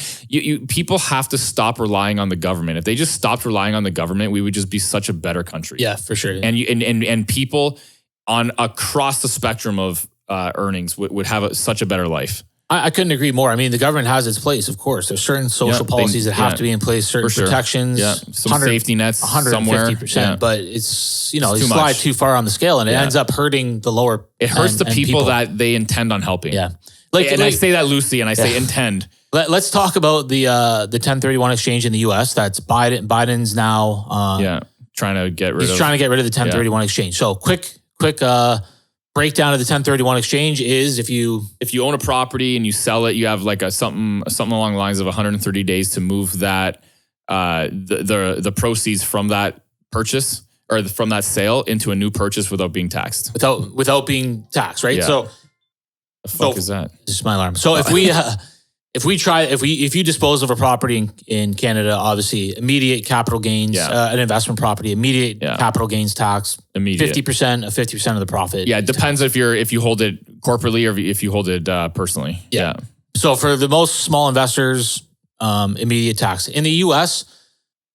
people have to stop relying on the government. If they just stopped relying on the government, we would just be such a better country. Yeah, for sure. And people across the spectrum of earnings would have such a better life. I couldn't agree more. I mean, the government has its place, of course. There's certain social policies that have to be in place, certain protections, some safety nets 150%, but it's, you slide too far on the scale and it ends up hurting the lower. It hurts the people that they intend on helping. Yeah. I say that loosely and I say intend. Let's talk about the 1031 exchange in the US. That's Biden's now. Trying to get rid of. He's trying to get rid of the 1031 exchange. So quick breakdown of the 1031 exchange is if you own a property and you sell it, you have like something along the lines of 130 days to move that the proceeds from that purchase or from that sale into a new purchase without being taxed. Without being taxed, right? Yeah. So the fuck is that? This is my alarm. So if you dispose of a property in Canada, obviously immediate capital gains, an investment property, immediate capital gains tax, 50% of 50% of the profit. Yeah, it depends if you hold it corporately or if you hold it personally. Yeah. So for the most small investors, immediate tax. In the US,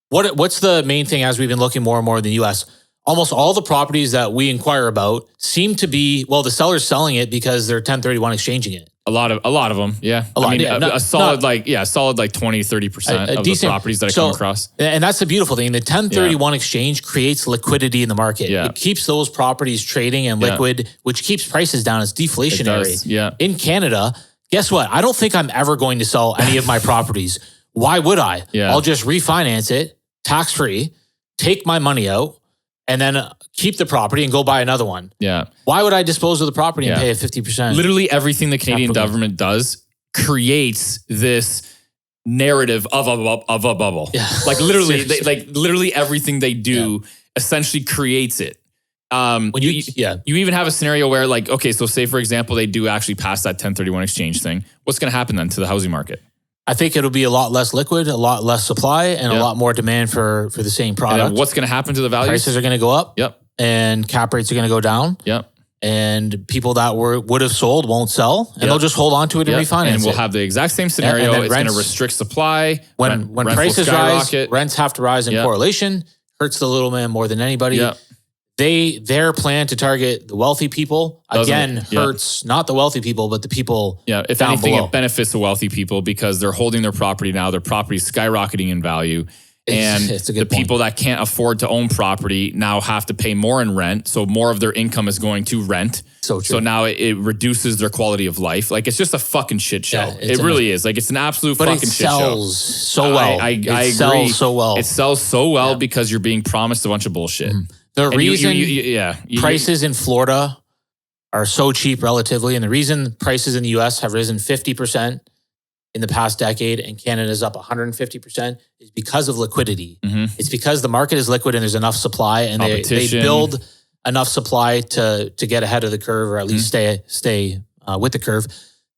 what's the main thing as we've been looking more and more in the US? Almost all the properties that we inquire about seem to be, the seller's selling it because they're 1031 exchanging it. A lot of them, yeah. A solid 20-30% of the properties that I come across. And that's the beautiful thing. The 1031 exchange creates liquidity in the market. Yeah. It keeps those properties trading and liquid, which keeps prices down. It's deflationary. In Canada, guess what? I don't think I'm ever going to sell any of my properties. Why would I? Yeah. I'll just refinance it, tax-free, take my money out, and then keep the property and go buy another one. Yeah. Why would I dispose of the property and pay a 50%? Literally everything the Canadian government does creates this narrative of a bubble. Yeah. Like literally, literally everything they do essentially creates it. You even have a scenario where so say for example, they do actually pass that 1031 exchange thing. What's going to happen then to the housing market? I think it'll be a lot less liquid, a lot less supply, and a lot more demand for the same product. And then what's going to happen to the values? Prices are going to go up. Yep. And cap rates are going to go down. Yep. and people that would have sold won't sell, and they'll just hold on to it and refinance and we'll it. have the exact same scenario. And it's going to restrict supply. When prices rise, rents have to rise in correlation. Hurts the little man more than anybody. Their plan to target the wealthy people hurts not the wealthy people, but the people. Yeah, if anything, it benefits the wealthy people because they're holding their property now. Their property's skyrocketing in value. And the people that can't afford to own property now have to pay more in rent. So more of their income is going to rent. So true. So now it reduces their quality of life. Like it's just a fucking shit show. Yeah, it really is. Like it's an absolute fucking shit show. But it sells so well. I agree. It sells so well. It sells so well because you're being promised a bunch of bullshit. The reason prices in Florida are so cheap relatively, and the reason prices in the US have risen 50% in the past decade and Canada's up 150% is because of liquidity. It's because the market is liquid and there's enough supply, and they build enough supply to get ahead of the curve, or at least stay with the curve.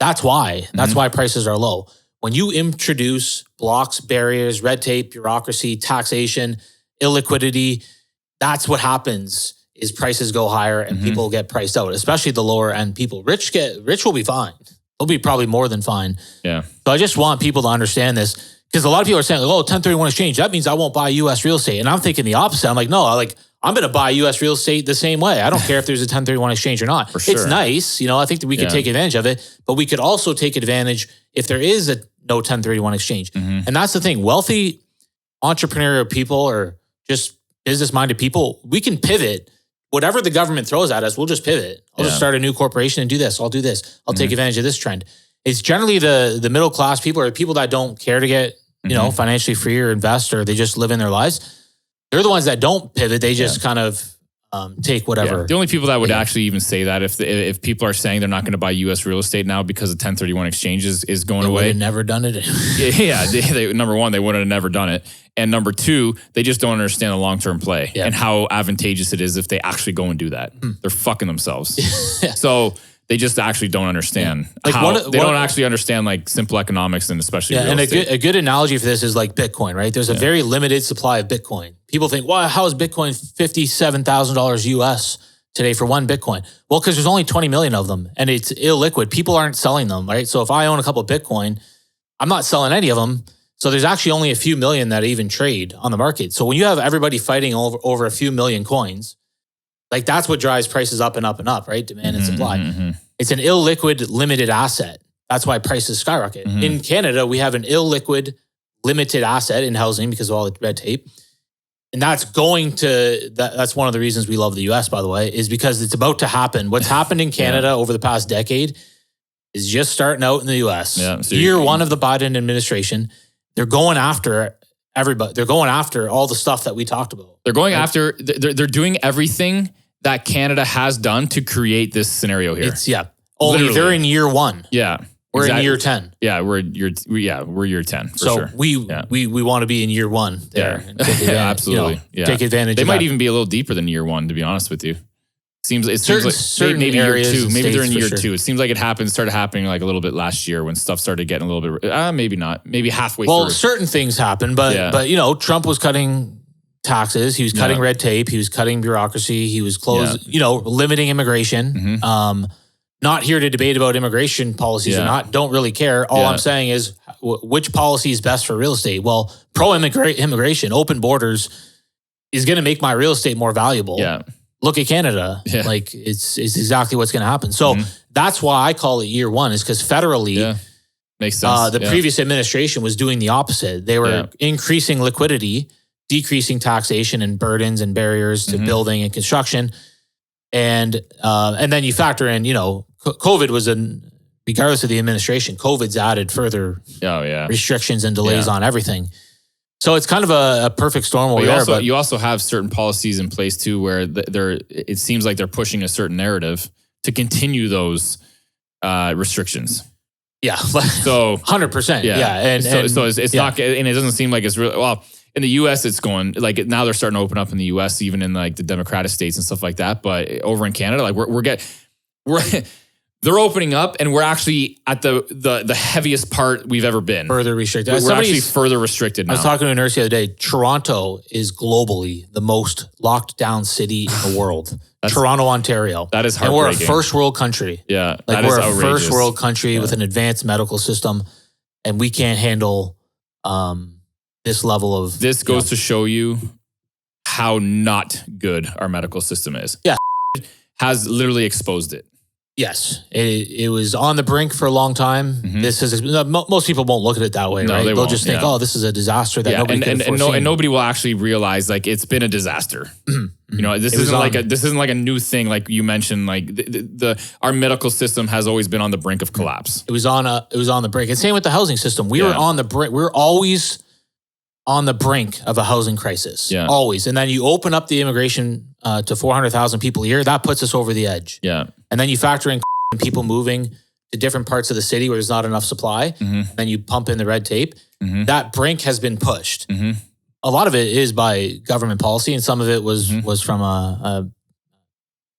That's why. That's why prices are low. When you introduce blocks, barriers, red tape, bureaucracy, taxation, illiquidity, that's what happens is prices go higher and people get priced out, especially the lower end people. Rich will be fine. They'll be probably more than fine. Yeah. So I just want people to understand this, because a lot of people are saying, like, oh, 1031 exchange, that means I won't buy U.S. real estate. And I'm thinking the opposite. I'm like, no, I'm going to buy U.S. real estate the same way. I don't care if there's a 1031 exchange or not. For sure. It's nice. I think that we could take advantage of it, but we could also take advantage if there is a no 1031 exchange. And that's the thing. Wealthy entrepreneurial people or just business-minded people, we can pivot. Whatever the government throws at us, we'll just pivot. I'll just start a new corporation and do this. I'll do this. I'll take advantage of this trend. It's generally the middle class people, or people that don't care to get financially free or invest, or they just live in their lives. They're the ones that don't pivot. They just kind of take whatever. The only people that would actually even say that if people are saying they're not going to buy U.S. real estate now because the 1031 exchange is going away. They would have never done it. They, number one, they would have never done it. And number two, they just don't understand the long-term play and how advantageous it is if they actually go and do that. They're fucking themselves. So they just actually don't understand how they don't actually understand like simple economics and especially real estate. A good analogy for this is like Bitcoin, right? There's a very limited supply of Bitcoin. People think, well, how is Bitcoin $57,000 US today for one Bitcoin? Well, because there's only 20 million of them and it's illiquid. People aren't selling them, right? So if I own a couple of Bitcoin, I'm not selling any of them. So there's actually only a few million that even trade on the market. So when you have everybody fighting over a few million coins, like that's what drives prices up and up and up, right? Demand and supply. It's an illiquid limited asset. That's why prices skyrocket. In Canada, we have an illiquid limited asset in housing because of all the red tape. And that's that's one of the reasons we love the US, by the way, is because it's about to happen. What's happened in Canada over the past decade is just starting out in the US. Yeah, so Year one of the Biden administration, they're going after everybody. They're going after all the stuff that we talked about. They're going after, they're doing everything that Canada has done to create this scenario here. Only they're in year one. Yeah. We're in year 10. Yeah, we're year 10 for sure. we want to be in year one there. Absolutely. Take advantage They of might that. even be a little deeper than year one, to be honest with you. Seems like maybe year areas two. Maybe they're in year sure. two. It seems like it started happening like a little bit last year when stuff started getting a little bit, maybe not, maybe halfway through. Well, certain things happen, but Trump was cutting taxes. He was cutting red tape. He was cutting bureaucracy. He was limiting immigration. Not here to debate about immigration policies or not. Don't really care. All I'm saying is which policy is best for real estate? Well, pro-immigration, open borders is going to make my real estate more valuable. Yeah. Look at Canada. Like it's exactly what's going to happen. So that's why I call it year one, is because federally, makes sense. The previous administration was doing the opposite. They were increasing liquidity, decreasing taxation and burdens and barriers to building and construction. And then you factor in, COVID was regardless of the administration, COVID's added further restrictions and delays on everything. So it's kind of a perfect storm over there. But you also have certain policies in place too, where it seems like they're pushing a certain narrative to continue those restrictions. Yeah. So 100%. Yeah. And it's not, and it doesn't seem like it's really, well, in the US it's going, like now they're starting to open up in the US, even in like the Democratic states and stuff like that. But over in Canada, like They're opening up, and we're actually at the heaviest part we've ever been. Further restricted. We're actually further restricted now. I was talking to a nurse the other day. Toronto is globally the most locked down city in the world. Toronto, Ontario. That is heartbreaking. And we're a first world country. Yeah, like we're a first world country with an advanced medical system, and we can't handle this level of. This goes to show you how not good our medical system is. Yeah, has literally exposed it. Yes, it was on the brink for a long time. Mm-hmm. This is most people won't look at it that way, right? They'll just think, "Oh, this is a disaster that nobody could have foreseen." And nobody will actually realize like it's been a disaster. You know, this isn't like a new thing, like you mentioned. Like our medical system has always been on the brink of collapse. It was on the brink, and same with the housing system. We were on the brink. We're always on the brink of a housing crisis. Yeah, always. And then you open up the immigration to 400,000 people a year. That puts us over the edge. Yeah. And then you factor in people moving to different parts of the city where there's not enough supply. Mm-hmm. Then you pump in the red tape. Mm-hmm. That brink has been pushed. Mm-hmm. A lot of it is by government policy, and some of it was from a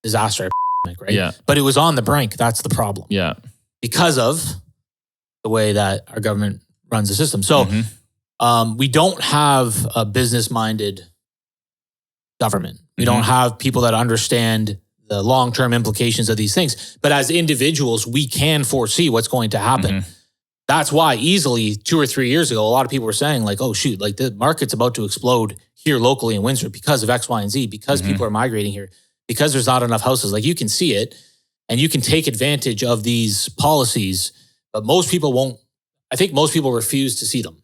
disaster, right? Yeah. But it was on the brink. That's the problem. Yeah. Because of the way that our government runs the system. So we don't have a business-minded government. We don't have people that understand the long-term implications of these things. But as individuals, we can foresee what's going to happen. Mm-hmm. That's why easily 2 or 3 years ago, a lot of people were saying like, oh shoot, like the market's about to explode here locally in Windsor because of X, Y, and Z, because people are migrating here, because there's not enough houses. Like you can see it and you can take advantage of these policies, but most people won't. I think most people refuse to see them.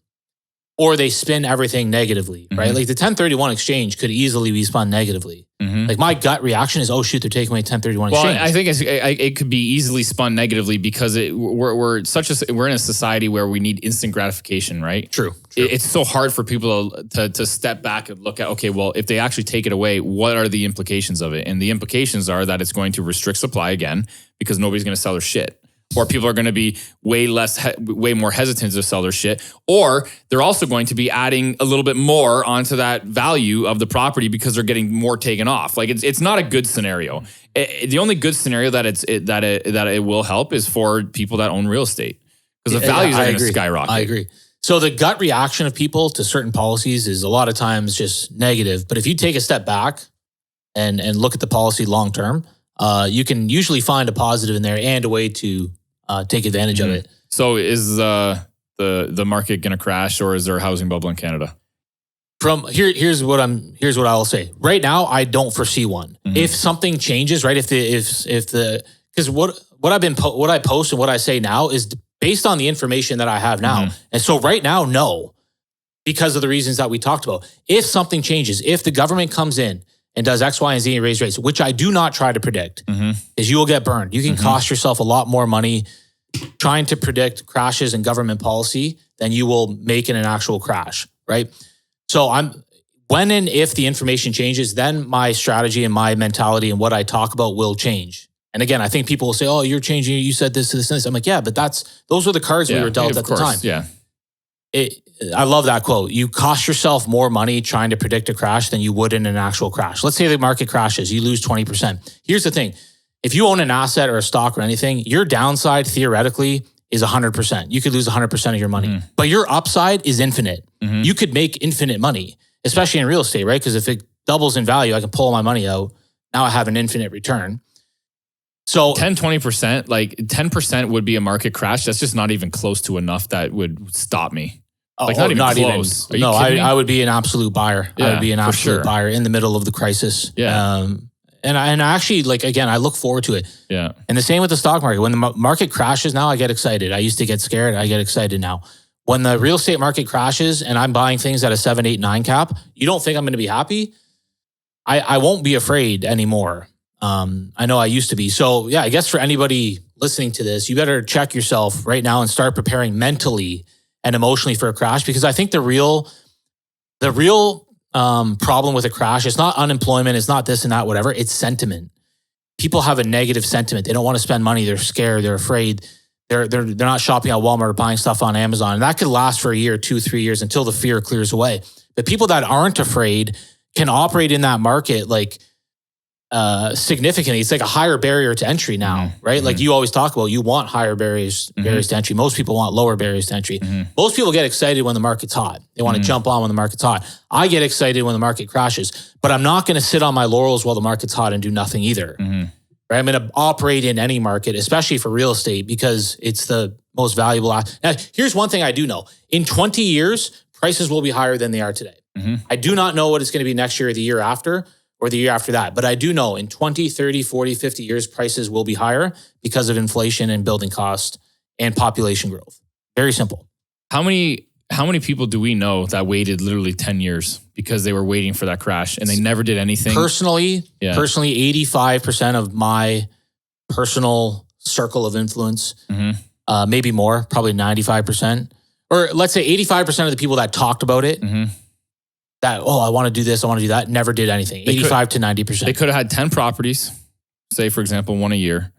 Or they spin everything negatively, right? Like the 1031 exchange could easily be spun negatively. Like my gut reaction is, oh shoot, they're taking away 1031 exchange. Well, I think it could be easily spun negatively because we're in a society where we need instant gratification, right? True. It's so hard for people to step back and look at, okay, well, if they actually take it away, what are the implications of it? And the implications are that it's going to restrict supply again because nobody's going to sell their shit. Or people are going to be way more hesitant to sell their shit. Or they're also going to be adding a little bit more onto that value of the property because they're getting more taken off. Like it's not a good scenario. The only good scenario that it will help is for people that own real estate because the values are going to skyrocket. I agree. So the gut reaction of people to certain policies is a lot of times just negative. But if you take a step back and look at the policy long term, you can usually find a positive in there and a way to take advantage of it. So is the market going to crash, or is there a housing bubble in Canada? Here's what I will say. Right now, I don't foresee one. If something changes, right? Because what I post and what I say now is based on the information that I have now. And so right now, no, because of the reasons that we talked about. If something changes, if the government comes in and does X, Y, and Z and raise rates, which I do not try to predict, is you will get burned. You can cost yourself a lot more money trying to predict crashes in government policy than you will make in an actual crash, right? So when and if the information changes, then my strategy and my mentality and what I talk about will change. And again, I think people will say, oh, you're changing, you said this, this, and this. I'm like, yeah, but those were the cards we were dealt at the time. Yeah. I love that quote. You cost yourself more money trying to predict a crash than you would in an actual crash. Let's say the market crashes, you lose 20%. Here's the thing. If you own an asset or a stock or anything, your downside theoretically is 100%. You could lose 100% of your money, but your upside is infinite. You could make infinite money, especially in real estate, right? Because if it doubles in value, I can pull my money out. Now I have an infinite return. So 10-20%, like 10% would be a market crash. That's just not even close to enough that would stop me. Like not even close. No, I would be an absolute buyer. Yeah, I would be an absolute buyer in the middle of the crisis. Yeah. And I actually, like, again, I look forward to it. Yeah. And the same with the stock market. When the market crashes now, I get excited. I used to get scared. I get excited now. When the real estate market crashes and I'm buying things at a 7, 8, 9 cap, you don't think I'm going to be happy? I won't be afraid anymore. I know I used to be. So yeah, I guess for anybody listening to this, you better check yourself right now and start preparing mentally and emotionally for a crash, because I think the real problem with a crash, it's not unemployment, it's not this and that, whatever. It's sentiment. People have a negative sentiment. They don't want to spend money. They're scared. They're afraid. They're not shopping at Walmart or buying stuff on Amazon. And that could last for a year, 2, 3 years until the fear clears away. But people that aren't afraid can operate in that market like significantly. It's like a higher barrier to entry now, right? Like you always talk about, you want higher barriers to entry. Most people want lower barriers to entry. Most people get excited when the market's hot. They want to jump on when the market's hot. I get excited when the market crashes, but I'm not going to sit on my laurels while the market's hot and do nothing either. Right? I'm going to operate in any market, especially for real estate, because it's the most valuable. Now, here's one thing I do know. In 20 years, prices will be higher than they are today. I do not know what it's going to be next year or the year after or the year after that. But I do know in 20, 30, 40, 50 years, prices will be higher because of inflation and building cost and population growth. Very simple. How many people do we know that waited literally 10 years because they were waiting for that crash and they never did anything? Personally, 85% of my personal circle of influence, maybe more, probably 95%, or let's say 85% of the people that talked about it, that, I want to do this, I want to do that, never did anything. 85 to 90%. They could have had 10 properties, say, for example, one a year.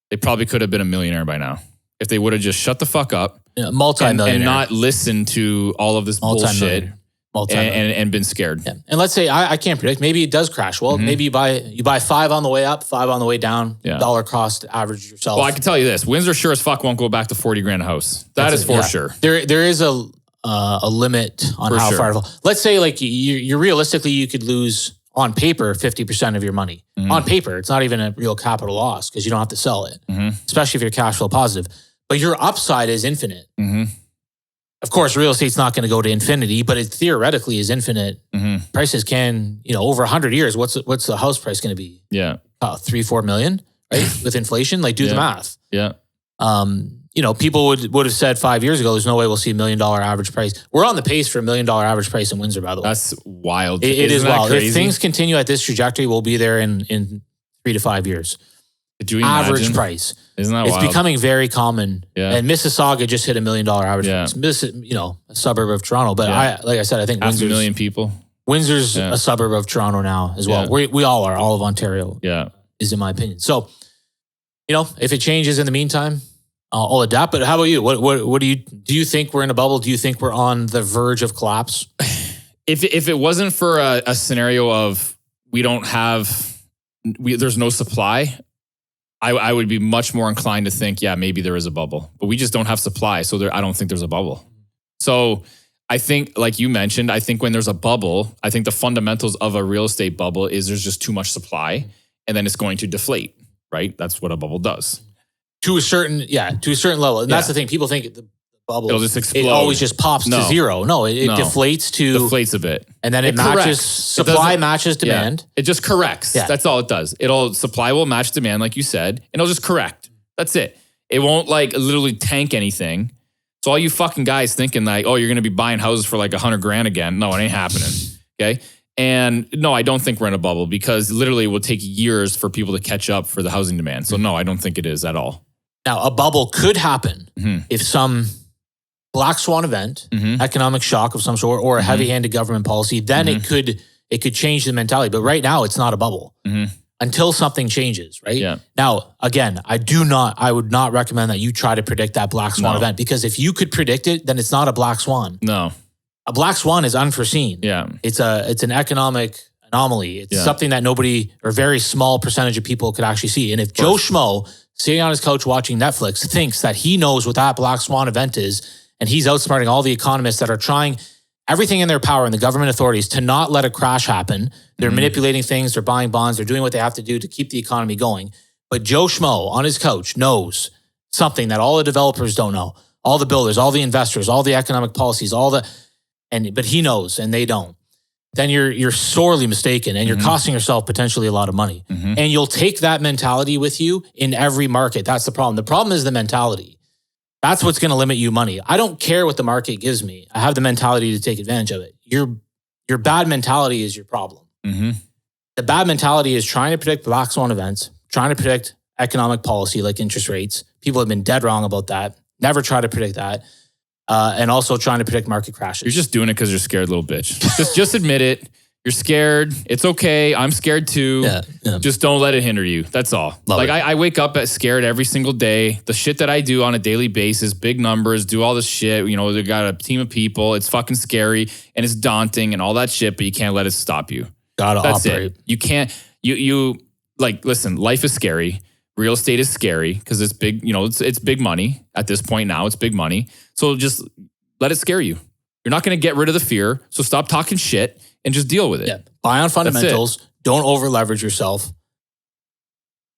They probably could have been a millionaire by now if they would have just shut the fuck up multi-millionaire. and not listened to all of this bullshit and been scared. Yeah. And let's say, I can't predict, maybe it does crash. Well, maybe you buy 5 on the way up, 5 on the way down, dollar cost average yourself. Well, I can tell you this, Windsor sure as fuck won't go back to 40 grand a house. That's for sure. There is a limit on how far. Let's say like you realistically, you could lose on paper 50% of your money. On paper, it's not even a real capital loss because you don't have to sell it, especially if you're cash flow positive. But your upside is infinite. Of course, real estate's not going to go to infinity, but it theoretically is infinite. Prices can, over 100 years, what's the house price going to be? Yeah, 3-4 million, right? With inflation, like do the math. Yeah. People would have said 5 years ago, there's no way we'll see $1 million average price. We're on the pace for $1 million average price in Windsor, by the way. That's wild. It is wild. If things continue at this trajectory, we'll be there in 3 to 5 years. Did you imagine? Average price. Isn't that wild? It's becoming very common. Yeah. And Mississauga just hit $1 million average price. A suburb of Toronto. But like I said, I think Windsor. 500,000 people. Windsor's a suburb of Toronto now as well. We all are. All of Ontario is in my opinion. So, if it changes in the meantime, I'll adapt. But how about you? What do you think we're in a bubble? Do you think we're on the verge of collapse? If it wasn't for a scenario of there's no supply, I would be much more inclined to think, maybe there is a bubble, but we just don't have supply. So I don't think there's a bubble. So I think, like you mentioned, I think when there's a bubble, I think the fundamentals of a real estate bubble is there's just too much supply and then it's going to deflate, right? That's what a bubble does. To a certain level. And that's the thing. People think the bubble, it'll just explode. It always just pops to zero. No, it deflates a bit. And then it matches, supply matches demand. It just corrects. Yeah. That's all it does. Supply will match demand, like you said, and it'll just correct. That's it. It won't literally tank anything. So all you fucking guys thinking you're going to be buying houses for $100,000 again. No, it ain't happening. Okay. And no, I don't think we're in a bubble because literally it will take years for people to catch up for the housing demand. So no, I don't think it is at all. Now, a bubble could happen if some black swan event, economic shock of some sort, or a heavy-handed government policy, then it could change the mentality. But right now, it's not a bubble until something changes, right? Yeah. Now, again, I would not recommend that you try to predict that black swan event because if you could predict it, then it's not a black swan. No. A black swan is unforeseen. Yeah. It's an economic anomaly. It's something that nobody or very small percentage of people could actually see. And if Joe Schmo sitting on his couch watching Netflix thinks that he knows what that black swan event is, and he's outsmarting all the economists that are trying everything in their power and the government authorities to not let a crash happen. They're manipulating things, they're buying bonds, they're doing what they have to do to keep the economy going. But Joe Schmo on his couch knows something that all the developers don't know, all the builders, all the investors, all the economic policies, but he knows and they don't. Then you're sorely mistaken and you're costing yourself potentially a lot of money. And you'll take that mentality with you in every market. That's the problem. The problem is the mentality. That's what's going to limit you money. I don't care what the market gives me. I have the mentality to take advantage of it. Your bad mentality is your problem. The bad mentality is trying to predict black swan events, trying to predict economic policy like interest rates. People have been dead wrong about that. Never try to predict that. And also trying to predict market crashes. You're just doing it because you're scared, little bitch. Just admit it. You're scared. It's okay. I'm scared too. Yeah. Just don't let it hinder you. That's all. I wake up scared every single day. The shit that I do on a daily basis, big numbers, do all this shit. They got a team of people. It's fucking scary and it's daunting and all that shit, but you can't let it stop you. Gotta operate. It. You can't, you like, listen, life is scary. Real estate is scary because it's big, it's big money at this point now. It's big money. So just let it scare you. You're not going to get rid of the fear. So stop talking shit and just deal with it. Yeah. Buy on fundamentals. Don't over leverage yourself.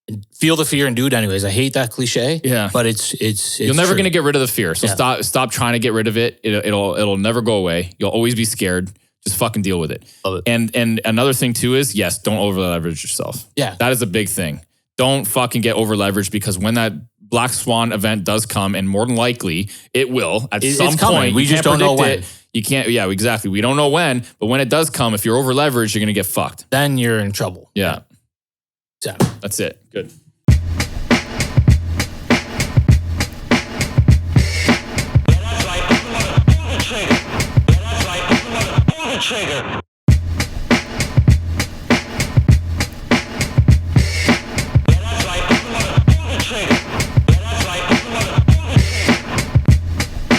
And feel the fear and do it anyways. I hate that cliche. Yeah. But it's you're never true. going to get rid of the fear. So stop trying to get rid of it. It'll never go away. You'll always be scared. Just fucking deal with it. Love it. And another thing too is, yes, don't over leverage yourself. Yeah. That is a big thing. Don't fucking get over leveraged, because when that black swan event does come, and more than likely it will at some point, we just don't know when. You can't, yeah, exactly. We don't know when, but when it does come, if you're over leveraged, you're going to get fucked. Then you're in trouble. Yeah. Exactly. That's it. Good. Trigger.